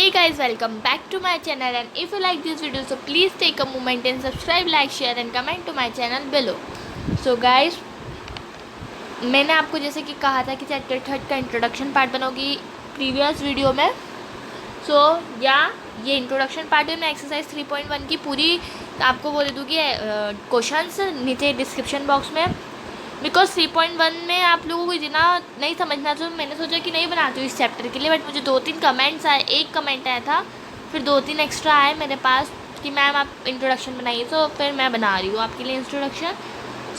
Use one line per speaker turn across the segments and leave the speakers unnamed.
Hey guys, welcome back to my channel, and if you like this video so please take a moment and subscribe, like, share and comment to my channel below. So guys, मैंने आपको जैसे कि कहा था कि chapter 3 का introduction part बनाओगी previous video में. ये इंट्रोडक्शन पार्ट में मैं एक्सरसाइज 3.1 की पूरी आपको बोल दूँगी क्वेश्चंस नीचे डिस्क्रिप्शन बॉक्स में. बिकॉज 3.1 में आप लोगों को इतना नहीं समझना, तो मैंने सोचा कि नहीं बनाती हूँ इस चैप्टर के लिए. बट मुझे 2-3 कमेंट्स आए, एक कमेंट आया था, फिर 2-3 एक्स्ट्रा आए मेरे पास कि मैम आप इंट्रोडक्शन बनाइए. तो फिर मैं बना रही हूँ आपके लिए introduction.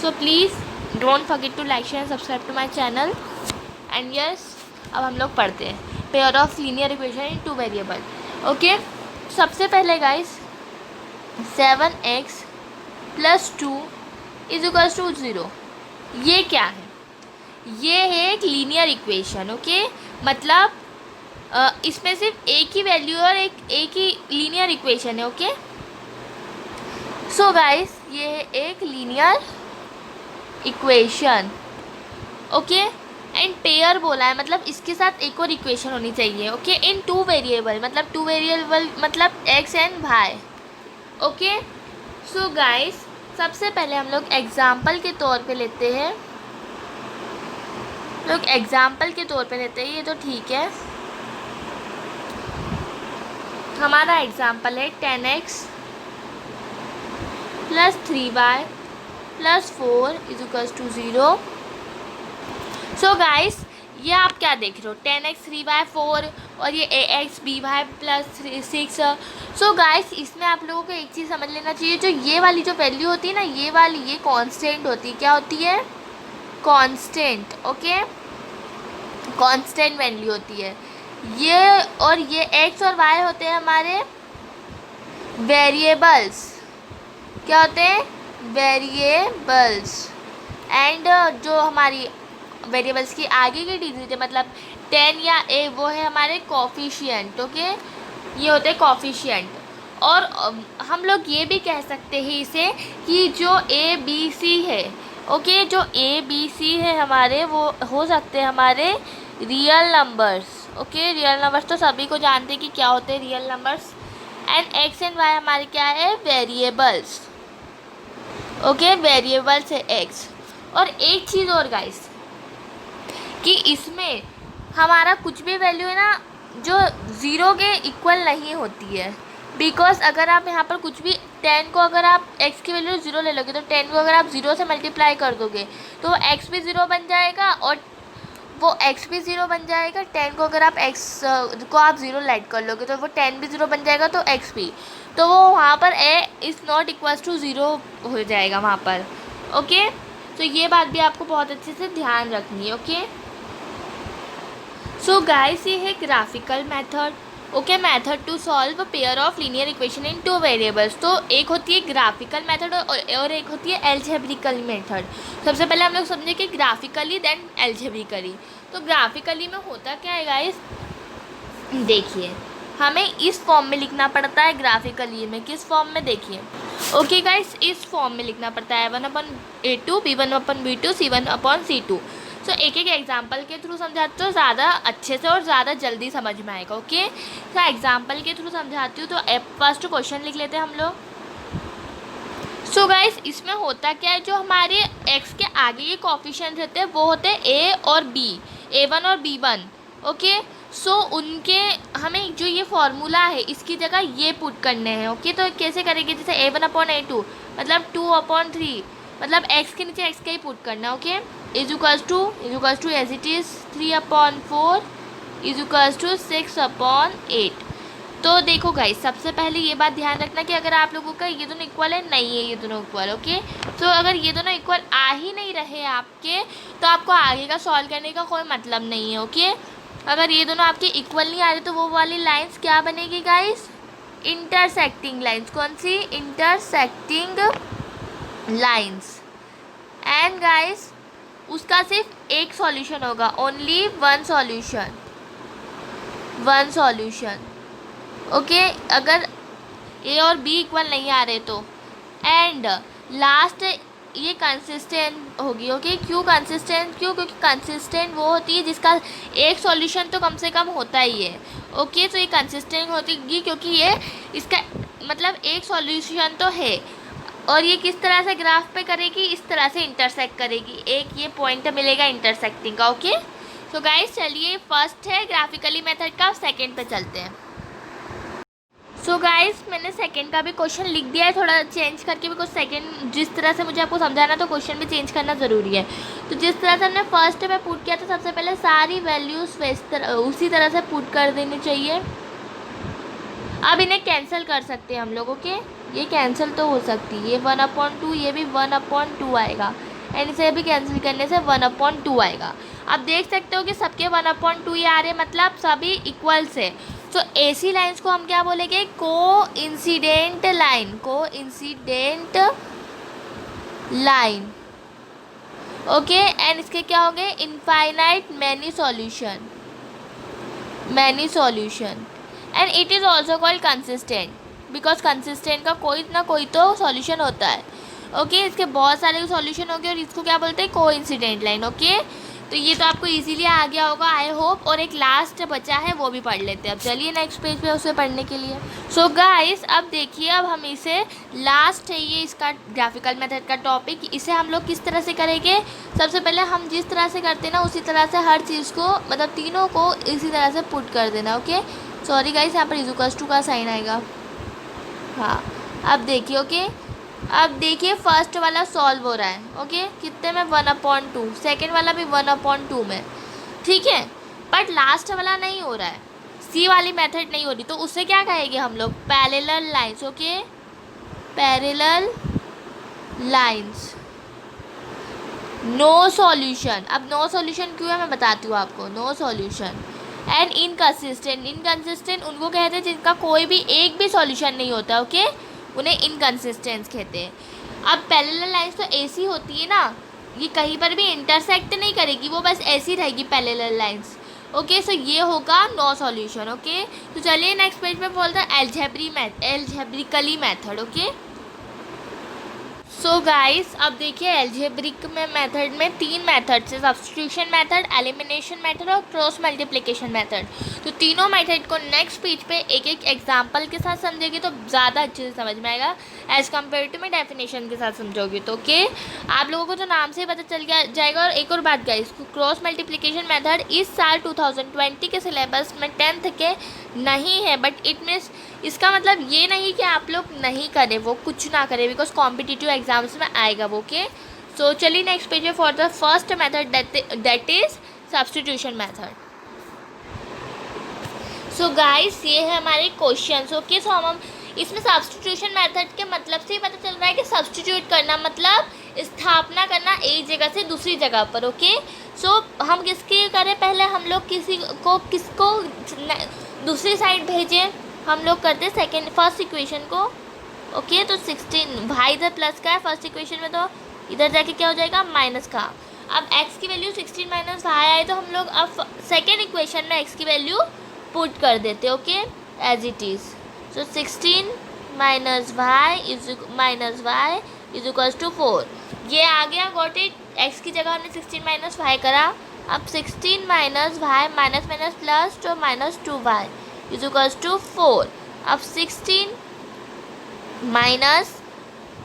So please don't forget to like share subscribe to my channel. And yes, अब हम लोग पढ़ते हैं pair of linear equation in 2 variable. Okay, सबसे पहले गाइस 7x + 2 = 0. ये क्या है? ये है एक लीनियर इक्वेशन. ओके, मतलब इसमें सिर्फ एक ही वैल्यू और एक ही लीनियर इक्वेशन है. ओके, सो गाइस ये है एक linear equation. Okay, and pair बोला है, मतलब इसके साथ एक और इक्वेशन होनी चाहिए. ओके, इन 2 वेरिएबल, मतलब 2 वेरिएबल मतलब x and y. Okay, so guys सबसे पहले हम लोग एग्जाम्पल के तौर पे लेते हैं. ये तो ठीक है. हमारा एग्जाम्पल है 10x + 3y + 4 = 0. सो गाइस ये आप क्या देख रहे हो? 10x 3y 4 और ये ax by + 6. सो गाइस इसमें आप लोगों को एक चीज़ समझ लेना चाहिए, जो ये वाली जो वैल्यू होती है ना, ये कांस्टेंट होती है. क्या होती है? कांस्टेंट. ओके, कांस्टेंट वैल्यू होती है ये. और ये x और y होते हैं हमारे वेरिएबल्स. क्या होते हैं? वेरिएबल्स. एंड जो हमारी वेरिएबल्स की आगे की डिजिट है, मतलब 10 या a, वो है हमारे कोफिशिएंट. ओके, ये होते हैं कोफिशिएंट. और हम लोग ये भी कह सकते हैं इसे कि जो a b c है, ओके, जो a b c है हमारे, वो हो सकते हैं हमारे real numbers. Okay, real numbers तो सभी को जानते हैं कि क्या होते हैं real numbers. And x and y हमारे क्या है? वेरिएबल्स. ओके, वेरिएबल्स है x. और एक चीज़ और गाइस, कि इसमें हमारा कुछ भी वैल्यू है ना जो 0 के इक्वल नहीं होती है. बिकॉज अगर आप यहाँ पर कुछ भी 10 को अगर आप x की वैल्यू 0 ले लोगे, तो 10 को अगर आप 0 से मल्टीप्लाई कर दोगे तो x भी 0 बन जाएगा और वो x भी 0 बन जाएगा. 10 को अगर आप x को आप 0 ऐड कर लोगे तो वो 10 भी 0 बन जाएगा, तो x भी, तो वो वहाँ पर a ≠ 0 हो जाएगा वहाँ पर. ओके, तो ये बात भी आपको बहुत अच्छे से ध्यान रखनी है. ओके, सो गाइस ये है graphical method. Okay, method to solve pair of linear equation in 2 variables. तो एक होती है ग्राफिकल मेथड और एक होती है एल्जेब्रिकल मेथड. सबसे पहले हम लोग समझे कि ग्राफिकली देन एल्जेब्रिकली. तो ग्राफिकली में होता क्या है गाइस? देखिए, हमें इस फॉर्म में लिखना पड़ता है. ग्राफिकली में किस फॉर्म में? देखिए, ओके गाइस, इस फॉर्म में लिखना पड़ता है. a1/a2 b1/b2 c1/c2. सो एक एग्जाम्पल के थ्रू समझाती हूँ, ज़्यादा अच्छे से और ज़्यादा जल्दी समझ में आएगा. ओके, तो एग्जाम्पल के थ्रू समझाती हूँ. तो फर्स्ट क्वेश्चन लिख लेते हैं हम लोग. सो गाइस इसमें होता क्या है, जो हमारे x के आगे के कोफिशिएंट रहते हैं वो होते हैं a और b, a1 और b1. ओके, सो उनके हमें जो ये फॉर्मूला है इसकी जगह ये पुट करने हैं. ओके, तो कैसे करेंगे? जैसे a1/a2 मतलब 2/3, मतलब x के नीचे x का ही पुट करना. Okay, = as it is 3/4 = 6/8. तो देखो गाइस, सबसे पहले ये बात ध्यान रखना कि अगर आप लोगों का ये दोनों इक्वल है, नहीं है ये दोनों इक्वल. ओके, तो अगर ये दोनों इक्वल आ ही नहीं रहे आपके, तो आपको आगे का सॉल्व करने का कोई मतलब नहीं है. ओके, अगर ये दोनों आपके इक्वल नहीं आ रहे तो वो वाली लाइंस क्या बनेगी गाइस? Intersecting lines. कौन सी? Intersecting lines. एंड गाइस उसका सिर्फ एक सॉल्यूशन होगा, ओनली वन सॉल्यूशन. ओके, अगर a और b इक्वल नहीं आ रहे तो. एंड लास्ट ये कंसिस्टेंट होगी। ओके, क्यों कंसिस्टेंट? क्योंकि कंसिस्टेंट वो होती है जिसका एक सॉल्यूशन तो कम से कम होता ही है। ओके, तो ये कंसिस्टेंट होती क्योंकि ये इसका मतलब एक सॉल्यूशन तो है, और ये किस तरह से ग्राफ पे करेगी? इस तरह से इंटरसेक्ट करेगी, एक ये पॉइंट मिलेगा इंटरसेक्टिंग का। ओके, तो गाइस चलिए, फर्स्ट है ग्राफिकली मेथड का, सेकंड पे चलते हैं। सो गाइस, मैंने सेकंड का भी क्वेश्चन लिख दिया है, थोड़ा चेंज करके, बिकॉज सेकंड जिस तरह से मुझे आपको समझाना तो क्वेश्चन भी चेंज करना ज़रूरी है। तो जिस तरह से हमने फर्स्ट में पुट किया था, सबसे पहले सारी वैल्यूज़ उसी तरह से पुट कर देनी चाहिए। अब इन्हें कैंसिल कर सकते हैं हम लोग। ओके, ये कैंसिल तो हो सकती है, ये 1/2, ये भी 1/2 आएगा, एंड इसे भी कैंसिल करने से 1/2 आएगा। अब देख सकते हो कि सबके 1/2 ही आ रहे, मतलब सभी इक्वल से। तो ऐसी लाइंस को हम क्या बोलेंगे? Coincident line, coincident line. Okay, and इसके क्या होंगे? Infinite many solution, and it is also called consistent, because consistent का कोई ना कोई तो सॉल्यूशन होता है। ओके, इसके बहुत सारे सॉल्यूशन हो गए, और इसको क्या बोलते हैं? Coincident line. ओके, तो ये तो आपको इजीली आ गया होगा, आई होप। और एक लास्ट बचा है, वो भी पढ़ लेते हैं। अब चलिए नेक्स्ट पेज पे उसे पढ़ने के लिए। सो गाइस, अब देखिए, अब हम इसे लास्ट है ये इसका ग्राफिकल मेथड का टॉपिक, इसे हम लोग किस तरह से करेंगे? सबसे पहले हम जिस तरह से करते हैं ना, उसी तरह से हर चीज़ को, मतलब तीनों को इसी तरह से पुट कर देना। ओके, सॉरी गाइस, यहाँ पर इक्वल्स टू का साइन आएगा। हाँ, अब देखिए। ओके, अब देखिए, फर्स्ट वाला सॉल्व हो रहा है। ओके, कितने में? 1/2। सेकेंड वाला भी 1/2 में, ठीक है। बट लास्ट वाला नहीं हो रहा है, सी वाली मेथड नहीं हो रही, तो उससे क्या कहेंगे हम लोग? Parallel lines. Okay, parallel lines, no solution. अब नो सॉल्यूशन क्यों है मैं बताती हूँ आपको। नो सॉल्यूशन एंड इनकंसिस्टेंट उनको कहते हैं जिनका कोई भी एक भी सॉल्यूशन नहीं होता। ओके, उन्हें इनकंसिस्टेंट कहते हैं। अब पैरेलल लाइंस तो ऐसी होती है ना, ये कहीं पर भी इंटरसेक्ट नहीं करेगी, वो बस ऐसी रहेगी पैरेलल लाइंस। ओके, सो ये होगा नो सॉल्यूशन। ओके, तो चलिए नेक्स्ट पेज पे बोलते हैं एल्जेब्रिकली मेथड। ओके, सो गाइस, अब देखिए, एल्जेब्रिक में मेथड में 3 मेथड्स है, सब्स्टिट्यूशन मेथड, एलिमिनेशन मेथड और क्रॉस मल्टीप्लिकेशन मेथड। तो तीनों मेथड को नेक्स्ट पेज पे एक एक एग्जांपल के साथ समझेंगे तो ज़्यादा अच्छे से समझ में आएगा, एज़ कम्पेयर टू मैं डेफिनेशन के साथ समझोगे तो। ओके, आप लोगों को तो नाम से ही पता चल जाएगा। और एक और बात गाइस, क्रॉस मल्टीप्लिकेशन मेथड इस साल 2020 के सिलेबस में 10th के नहीं है, बट इट मीन्स इसका मतलब ये नहीं कि आप लोग नहीं करें, वो कुछ ना करें, बिकॉज कॉम्पिटिटिव एग्जाम्स में आएगा वो। ओके, सो चलिए नेक्स्ट पेज है for the first method, that is substitution method. So guys, ये है हमारे क्वेश्चन। ओके, सो हम इसमें सब्स्टिट्यूशन मेथड के मतलब से ही पता चल रहा है कि सब्स्टिट्यूट करना मतलब स्थापना करना एक जगह से दूसरी जगह पर। ओके, सो हम किसके करें? पहले हम लोग किसको दूसरी साइड भेजें? हम लोग करते फर्स्ट इक्वेशन को। ओके, तो 16 भाई इधर प्लस का है फर्स्ट इक्वेशन में, तो इधर जाके क्या हो जाएगा? माइनस का। अब x की वैल्यू 16 माइनस वाई आए, तो हम लोग अब सेकेंड इक्वेशन में x की वैल्यू पुट कर देते। Okay, as it is. So 16 minus y is equals to 4। ये आ गया, गॉट इट। x की जगह हमने 16 माइनस वाई करा। अब 16 minus y minus minus plus तो -2y इज इक्वल्स टू 4। अब 16 minus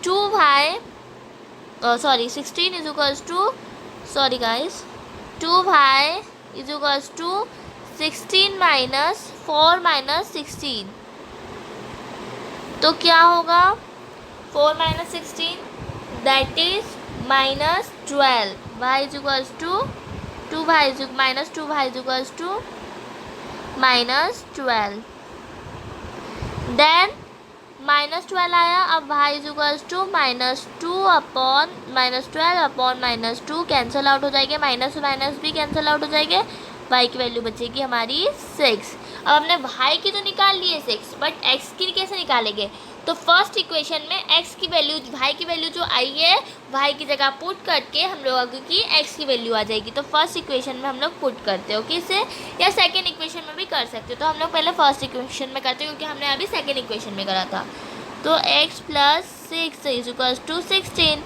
2y, sorry 16 is equals to, sorry guys, 2y is equals to 16 minus 4 minus 16, तो क्या होगा? 4 minus 16 that is -12। y is equals to 2y minus 2y is equals to -12। Then -12 आया। अब y is equals to -2 upon -12 upon -2 cancel out हो जाएंगे, minus minus भी cancel out हो जाएंगे, y की वैल्यू बचेगी हमारी 6। अब हमने y की तो निकाल ली है 6, बट x की कैसे निकालेंगे? तो फर्स्ट इक्वेशन में x की वैल्यू, y की वैल्यू जो आई है, y की जगह पुट करके हम लोग की x की वैल्यू आ जाएगी। तो फर्स्ट इक्वेशन में हम लोग पुट करते हो कि इसे, या सेकेंड इक्वेशन में भी कर सकते हो। तो हम लोग पहले फर्स्ट इक्वेशन में करते हैं, क्योंकि हमने अभी सेकेंड इक्वेशन में करा था। तो x plus 6 is equals to 16।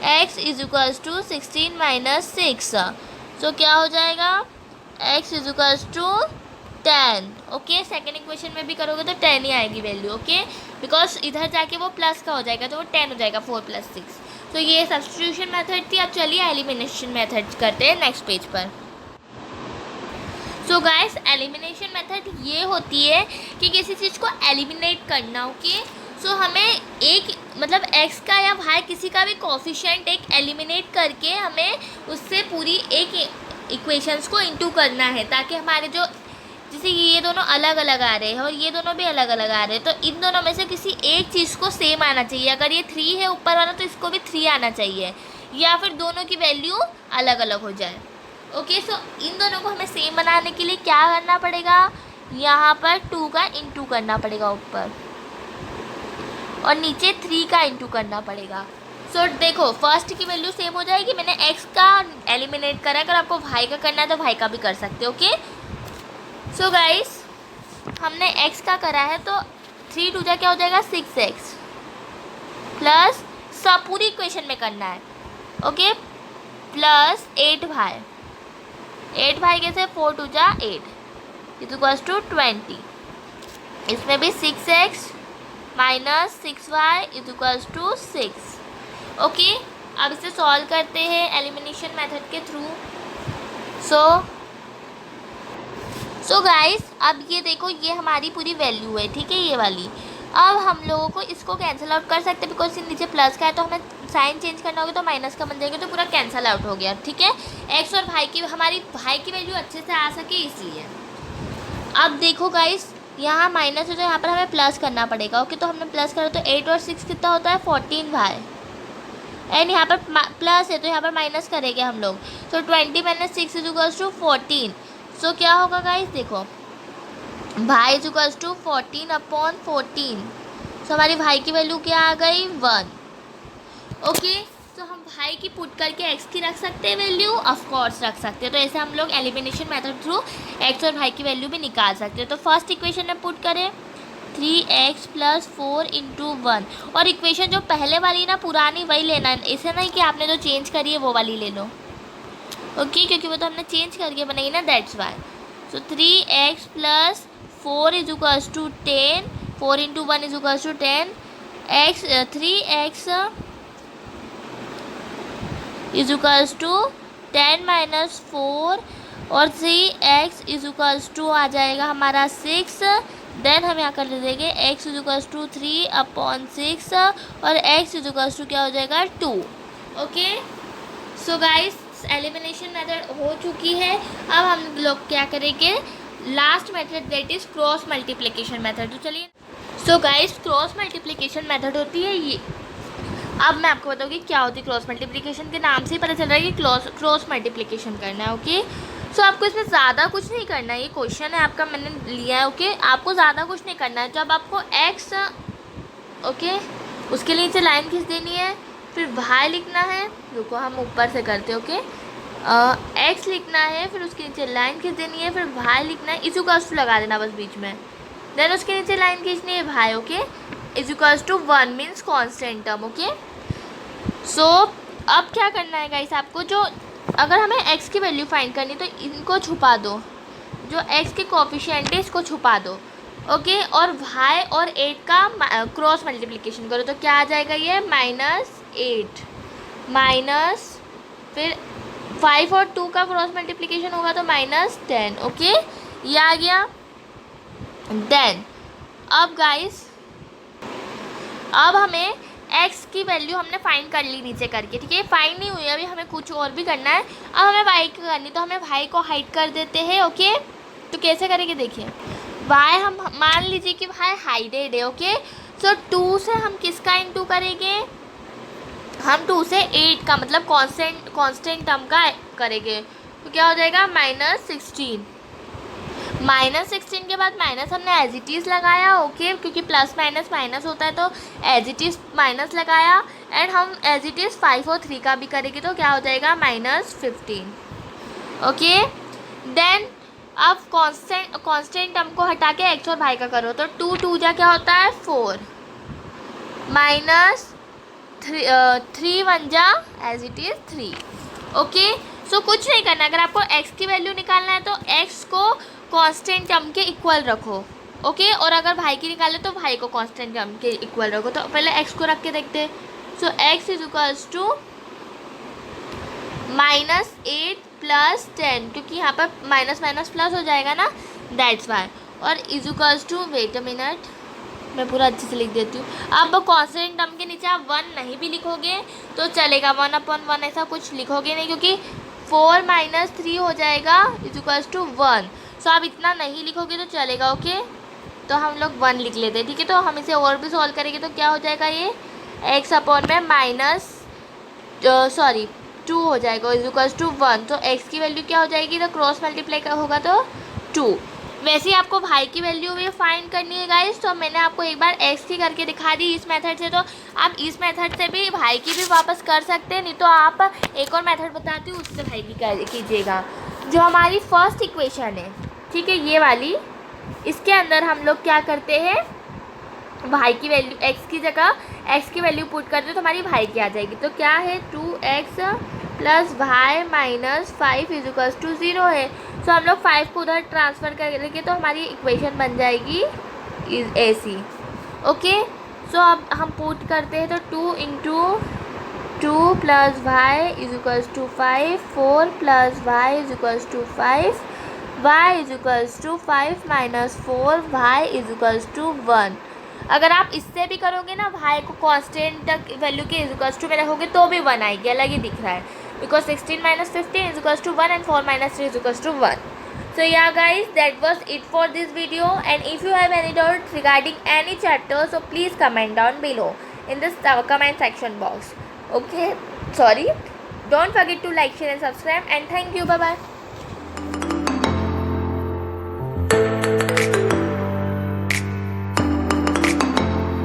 x is equals to 16 minus 6। So क्या हो जाएगा, x is equals to 10। Okay, second equation में भी करोगे तो 10 ही आएगी वैल्यू। ओके, बिकॉज इधर जाके वो प्लस का हो जाएगा तो वो 10 हो जाएगा, 4 + 6। तो ये सब्स्टिट्यूशन मेथड थी। अब चलिए एलिमिनेशन मेथड करते हैं नेक्स्ट पेज पर। सो गाइस, एलिमिनेशन मेथड ये होती है कि किसी चीज़ को एलिमिनेट करना। ओके, सो हमें एक मतलब x का या y किसी का भी कोफिशिएंट एक एलिमिनेट करके हमें उससे पूरी एक इक्वेशंस को इंटू करना है, ताकि हमारे जो जैसे ये दोनों अलग अलग आ रहे हैं और ये दोनों भी अलग अलग आ रहे हैं, तो इन दोनों में से किसी एक चीज़ को सेम आना चाहिए। अगर ये 3 है ऊपर वाला तो इसको भी 3 आना चाहिए, या फिर दोनों की वैल्यू अलग अलग हो जाए। ओके, सो इन दोनों को हमें सेम बनाने के लिए क्या करना पड़ेगा, यहाँ पर 2 का इंटू करना पड़ेगा ऊपर, और नीचे 3 का इंटू करना पड़ेगा। सो देखो, फर्स्ट की वैल्यू सेम हो जाएगी। मैंने x का एलिमिनेट करा, अगर आपको y का करना है तो y का भी कर सकते हो। ओके, सो गाइस, हमने x का करा है तो 3 2 क्या हो जाएगा, 6x प्लस सब पूरी इक्वेशन में करना है। Okay, plus 8y। 8y कैसे, 4 2 8 इज इक्वल्स टू 20। इसमें भी 6x minus 6y is equals to 6। Okay, अब इसे सॉल्व करते हैं एलिमिनेशन मेथड के थ्रू। सो गाइस, अब ये देखो, ये हमारी पूरी वैल्यू है, ठीक है, ये वाली। अब हम लोगों को इसको कैंसिल आउट कर सकते हैं, बिकॉज नीचे प्लस का है तो हमें साइन चेंज करना होगा, तो माइनस का बन जाएगा, तो पूरा कैंसिल आउट हो गया। ठीक है, एक्स और भाई की, हमारी भाई की वैल्यू अच्छे से आ सके इसलिए। अब देखो गाइस, यहाँ माइनस है तो यहाँ पर हमें प्लस करना पड़ेगा। ओके, तो हमने प्लस करा तो 8 और 6 कितना होता है, 14 भाई, एंड यहाँ पर प्लस है तो यहाँ पर माइनस करेंगे हम लोग। तो 20 माइनस 6 इज इक्वल्स टू 14। सो क्या होगा गाइस, देखो, भाई इज इक्वल्स टू 14/14। सो हमारी भाई की वैल्यू क्या आ गई, 1। ओके, तो हम भाई की पुट करके एक्स की रख सकते हैं वैल्यू, ऑफ कोर्स रख सकते हैं। तो ऐसे हम लोग एलिमिनेशन मेथड थ्रू एक्स और भाई की वैल्यू भी निकाल सकते हैं। तो फर्स्ट इक्वेशन में पुट करें 3x + 4 × 1, और इक्वेशन जो पहले वाली ना पुरानी वही लेना है, ऐसे नहीं कि आपने जो चेंज करी है वो वाली ले लो। ओके, क्योंकि वो तो हमने चेंज करके बनाई ना, that's why. So 3x + 4 is equals to 10, 4 × 1 is equals to 10, 3x is equals to 10 - 4, और 3x इज इक्वल्स टू आ जाएगा हमारा 6। देन हम यहाँ कर देंगे x इज इक्वल्स टू 3/6, और x इज इक्वल्स टू क्या हो जाएगा, 2। Okay, so guys, elimination method हो चुकी है। अब हम लोग क्या करेंगे, last method, that is cross multiplication method. तो चलिए, so guys, cross multiplication method होती है ये। अब मैं आपको बताऊँगी क्या होती है क्रॉस मल्टीप्लिकेशन। के नाम से ही पता चल रहा है कि क्रॉस मल्टीप्लिकेशन करना है। ओके, सो आपको इसमें ज़्यादा कुछ नहीं करना है, ये क्वेश्चन है आपका, मैंने लिया है। ओके, आपको ज़्यादा कुछ नहीं करना है। जब आपको x, ओके, उसके नीचे लाइन खींच देनी है, फिर y लिखना है, रुको हम ऊपर से करते हैं। ओके, x लिखना है, फिर उसके नीचे लाइन खींच देनी है, फिर y लिखना है, इक्वल्स टू लगा देना बस बीच में, देन उसके नीचे लाइन खींचनी है y। Okay, equals to 1 means constant term. Okay, so अब क्या करना है गाइस, आपको जो अगर हमें x की वैल्यू फाइंड करनी तो इनको छुपा दो, जो x के कोफिशिएंट है इसको छुपा दो। ओके, और y और 8 का क्रॉस मल्टीप्लिकेशन करो, तो क्या आ जाएगा, ये -8 माइनस, फिर 5 और 2 का क्रॉस मल्टीप्लिकेशन होगा तो -10। ओके, ये आ गया। देन अब गाइस, अब हमें x की वैल्यू हमने फाइंड कर ली नीचे करके, ठीक है, फाइंड नहीं हुई अभी, हमें कुछ और भी करना है। अब हमें y की करनी, तो हमें y को हाइड कर देते हैं। ओके, तो कैसे करेंगे, देखिए, y हम मान लीजिए कि y हाइडेड है। ओके, सो 2 से हम किसका इंटू करेंगे, हम 2 से 8 का, मतलब कांस्टेंट टर्म का करेंगे, तो क्या हो जाएगा, -16। -16 के बाद माइनस हमने एज इट इज़ लगाया। ओके, क्योंकि प्लस माइनस माइनस होता है, तो एज इट इज़ माइनस लगाया, एंड हम एज इट इज़ 5 और 3 का भी करेंगे, तो क्या हो जाएगा, -15। ओके, देन अब कांस्टेंट टर्म को हटा के एक्स और वाई का करो, तो 2 2 क्या होता है, 4 माइनस 3 1 जा एज इट इज़ 3। ओके, सो कुछ नहीं करना। अगर आपको x की वैल्यू निकालना है तो x को कांस्टेंट टर्म के इक्वल रखो। ओके, और अगर भाई की निकाले तो भाई को कांस्टेंट टर्म के इक्वल रखो। तो पहले x को रख के देखते हैं। सो x इज इक्वल्स टू -8 + 10, क्योंकि यहाँ पर माइनस माइनस प्लस हो जाएगा ना, दैट्स वाई। और is equals to, wait a minute, मैं पूरा अच्छे से लिख देती हूँ। अब कांस्टेंट टर्म के नीचे आप 1 नहीं भी लिखोगे तो चलेगा, 1/1 ऐसा कुछ लिखोगे नहीं, क्योंकि 4 - 3 हो जाएगा इज इक्वल्स टू 1। सो आप इतना नहीं लिखोगे तो चलेगा। ओके, तो हम लोग 1 लिख लेते हैं, ठीक है। तो हम इसे और भी सॉल्व करेंगे तो क्या हो जाएगा, ये x/- 2 हो जाएगा इज इक्वल्स टू 1। तो x की वैल्यू क्या हो जाएगी, तो क्रॉस मल्टीप्लाई होगा तो 2। वैसे ही आपको भाई की वैल्यू भी फाइंड करनी है गाइस, तो मैंने आपको एक बार x की करके दिखा दी इस मेथड से। तो आप इस मेथड से भी भाई की भी वापस कर सकते हैं, नहीं तो आप एक और मेथड बताती हूँ उससे भाई की कीजिएगा। जो हमारी फर्स्ट इक्वेशन है, ठीक है, ये वाली, इसके अंदर हम लोग क्या करते हैं, भाई की वैल्यू x की जगह x की वैल्यू पुट करते हैं तो हमारी भाई की आ जाएगी। तो क्या है, 2x + y - 5 is equals to 0 है। सो हम लोग 5 को उधर ट्रांसफ़र करेंगे तो हमारी इक्वेशन बन जाएगी ऐसी। ओके, सो अब हम पुट करते हैं तो 2 × 2 + y is equals to 5, 4 + y is equals to 5, y is equals to 5 - 4, y is equals to 1। अगर आप इससे भी करोगे ना, भाई को कांस्टेंट वैल्यू के इज इक्वल्स टू में रखोगे तो भी 1 आएगी, अलग ही दिख रहा है, because 16 - 15 is equals to 1 and 4 - 3 is equals to 1। So yeah guys, that was it for this video, and if you have any doubts regarding any chapter, so please comment down below in this comment section box. Okay, sorry, don't forget to like, share and subscribe, and thank you, bye bye.